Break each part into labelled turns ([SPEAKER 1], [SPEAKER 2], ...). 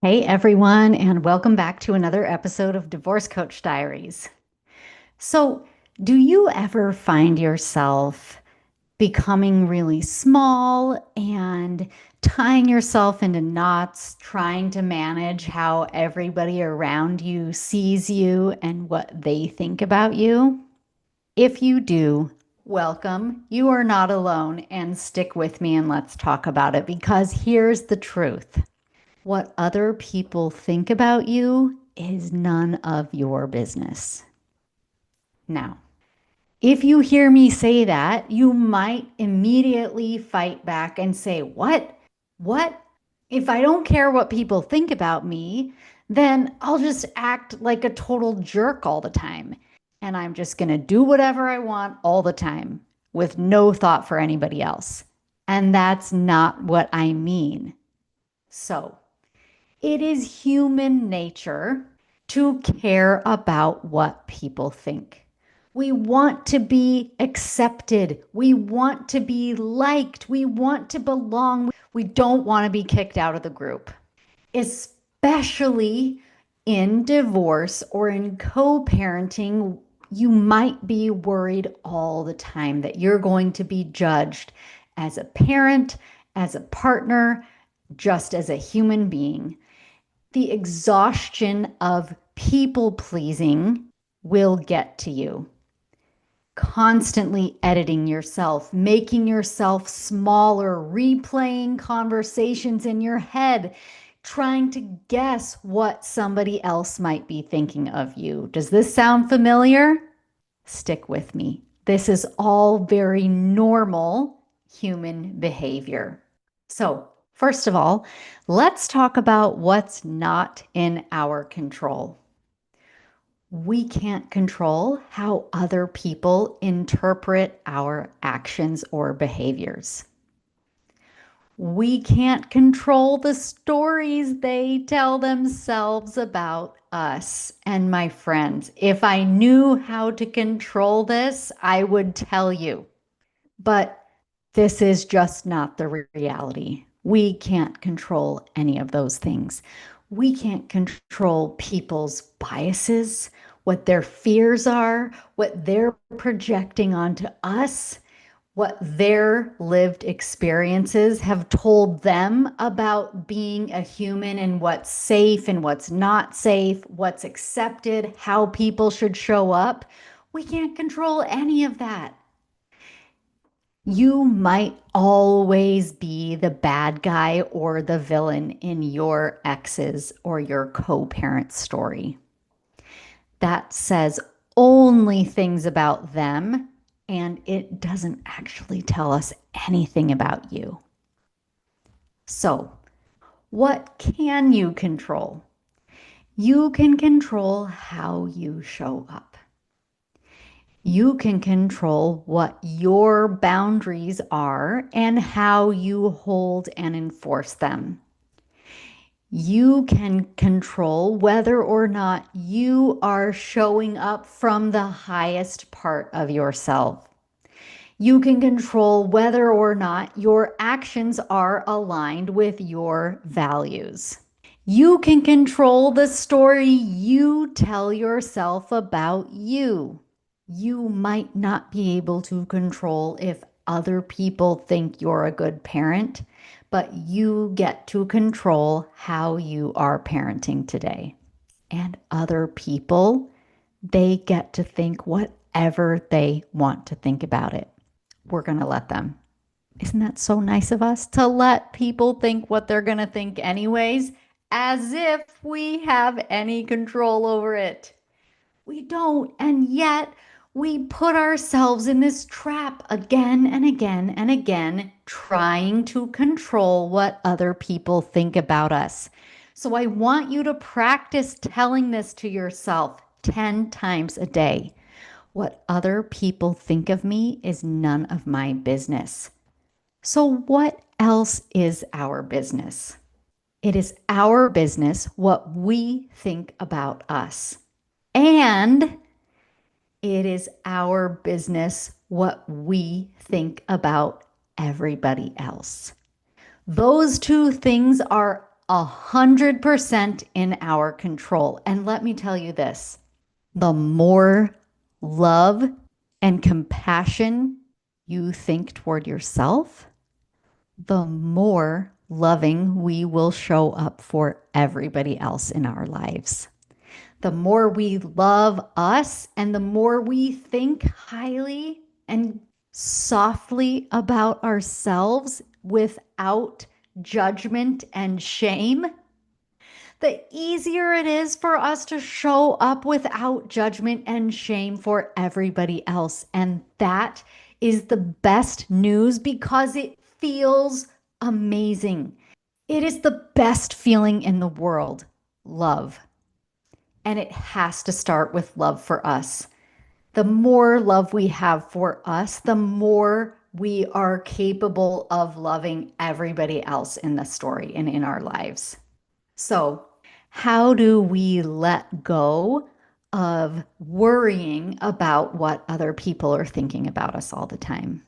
[SPEAKER 1] Hey everyone, and welcome back to another episode of Divorce Coach Diaries. So, do you ever find yourself becoming really small and tying yourself into knots, trying to manage how everybody around you sees you and what they think about you? If you do, welcome. You are not alone, and stick with me and let's talk about it because here's the truth. What other people think about you is none of your business. Now, if you hear me say that, you might immediately fight back and say, What? What? If I don't care what people think about me, then I'll just act like a total jerk all the time. And I'm just going to do whatever I want all the time with no thought for anybody else. And that's not what I mean. So, it is human nature to care about what people think. We want to be accepted. We want to be liked. We want to belong. We don't want to be kicked out of the group, especially in divorce or in co parenting. You might be worried all the time that you're going to be judged as a parent, as a partner, just as a human being. The exhaustion of people pleasing will get to you. Constantly editing yourself, making yourself smaller, replaying conversations in your head, trying to guess what somebody else might be thinking of you. Does this sound familiar? Stick with me. This is all very normal human behavior. So, first of all, let's talk about what's not in our control. We can't control how other people interpret our actions or behaviors. We can't control the stories they tell themselves about us. And my friends, if I knew how to control this, I would tell you. But this is just not the reality. We can't control any of those things. We can't control people's biases, what their fears are, what they're projecting onto us, what their lived experiences have told them about being a human and what's safe and what's not safe, what's accepted, how people should show up. We can't control any of that. You might always be the bad guy or the villain in your ex's or your co parent story. That says only things about them, and it doesn't actually tell us anything about you. So, what can you control? You can control how you show up. You can control what your boundaries are and how you hold and enforce them. You can control whether or not you are showing up from the highest part of yourself. You can control whether or not your actions are aligned with your values. You can control the story you tell yourself about you. You might not be able to control if other people think you're a good parent, but you get to control how you are parenting today. And other people, they get to think whatever they want to think about it. We're going to let them. Isn't that so nice of us to let people think what they're going to think, anyways, as if we have any control over it? We don't. And yet, we put ourselves in this trap again and again and again, trying to control what other people think about us. So I want you to practice telling this to yourself 10 times a day. What other people think of me is none of my business. So, what else is our business? It is our business what we think about us. And it is our business what we think about everybody else. Those two things are 100% in our control. And let me tell you this, the more love and compassion you think toward yourself, the more loving we will show up for everybody else in our lives. The more we love us and the more we think highly and softly about ourselves without judgment and shame, the easier it is for us to show up without judgment and shame for everybody else. And that is the best news because it feels amazing. It is the best feeling in the world, love. And it has to start with love for us. The more love we have for us, the more we are capable of loving everybody else in the story and in our lives. So, how do we let go of worrying about what other people are thinking about us all the time?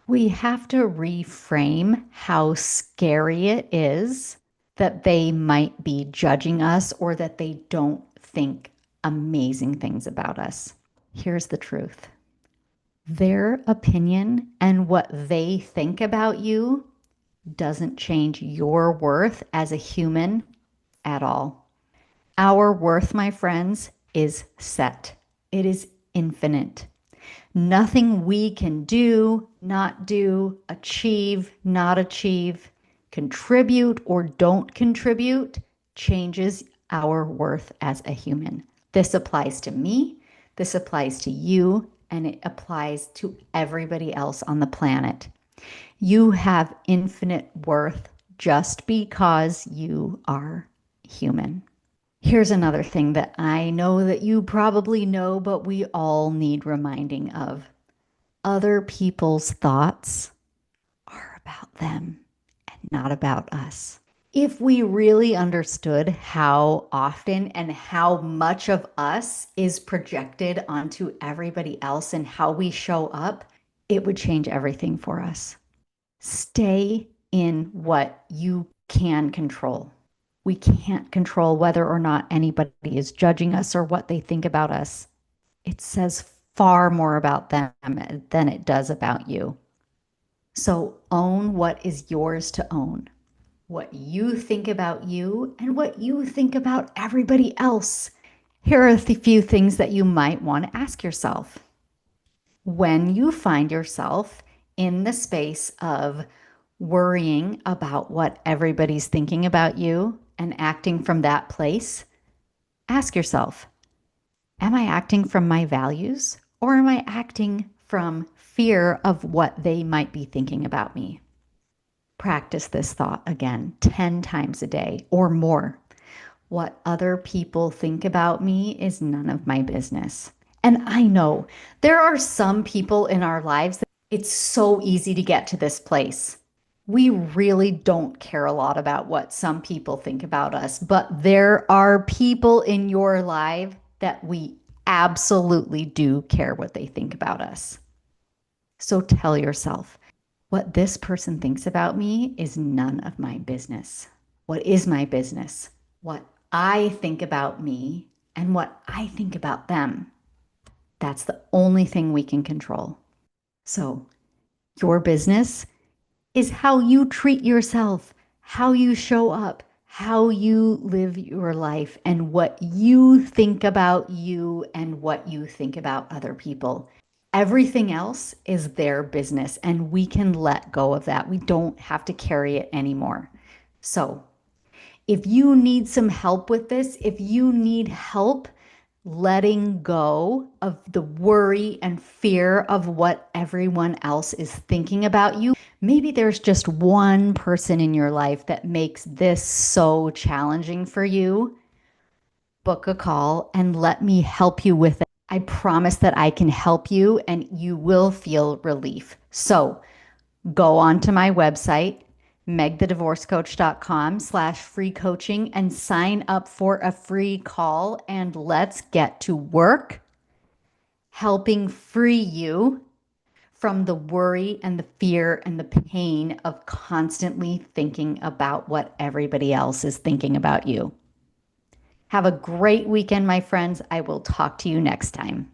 [SPEAKER 1] We have to reframe how scary it is that they might be judging us or that they don't think amazing things about us. Here's the truth. Their opinion and what they think about you doesn't change your worth as a human at all. Our worth, my friends, is set. It is infinite. Nothing we can do, not do, achieve, not achieve, contribute, or don't contribute changes our worth as a human. This applies to me, this applies to you, and it applies to everybody else on the planet. You have infinite worth just because you are human. Here's another thing that I know that you probably know, but we all need reminding of. Other people's thoughts are about them and not about us. If we really understood how often and how much of us is projected onto everybody else and how we show up, it would change everything for us. Stay in what you can control. We can't control whether or not anybody is judging us or what they think about us. It says far more about them than it does about you. So own what is yours to own. What you think about you and what you think about everybody else. Here are the few things that you might want to ask yourself. When you find yourself in the space of worrying about what everybody's thinking about you and acting from that place, ask yourself, am I acting from my values or am I acting from fear of what they might be thinking about me? Practice this thought again 10 times a day or more. What other people think about me is none of my business. And I know there are some people in our lives that it's so easy to get to this place. We really don't care a lot about what some people think about us, but there are people in your life that we absolutely do care what they think about us. So tell yourself, what this person thinks about me is none of my business. What is my business? What I think about me and what I think about them. That's the only thing we can control. So your business is how you treat yourself, how you show up, how you live your life, and what you think about you and what you think about other people. Everything else is their business, and we can let go of that. We don't have to carry it anymore. So, if you need some help with this, if you need help letting go of the worry and fear of what everyone else is thinking about you, maybe there's just one person in your life that makes this so challenging for you, book a call and let me help you with it. I promise that I can help you and you will feel relief. So go on to my website, megthedivorcecoach.com/free coaching and sign up for a free call and let's get to work helping free you from the worry and the fear and the pain of constantly thinking about what everybody else is thinking about you. Have a great weekend, my friends. I will talk to you next time.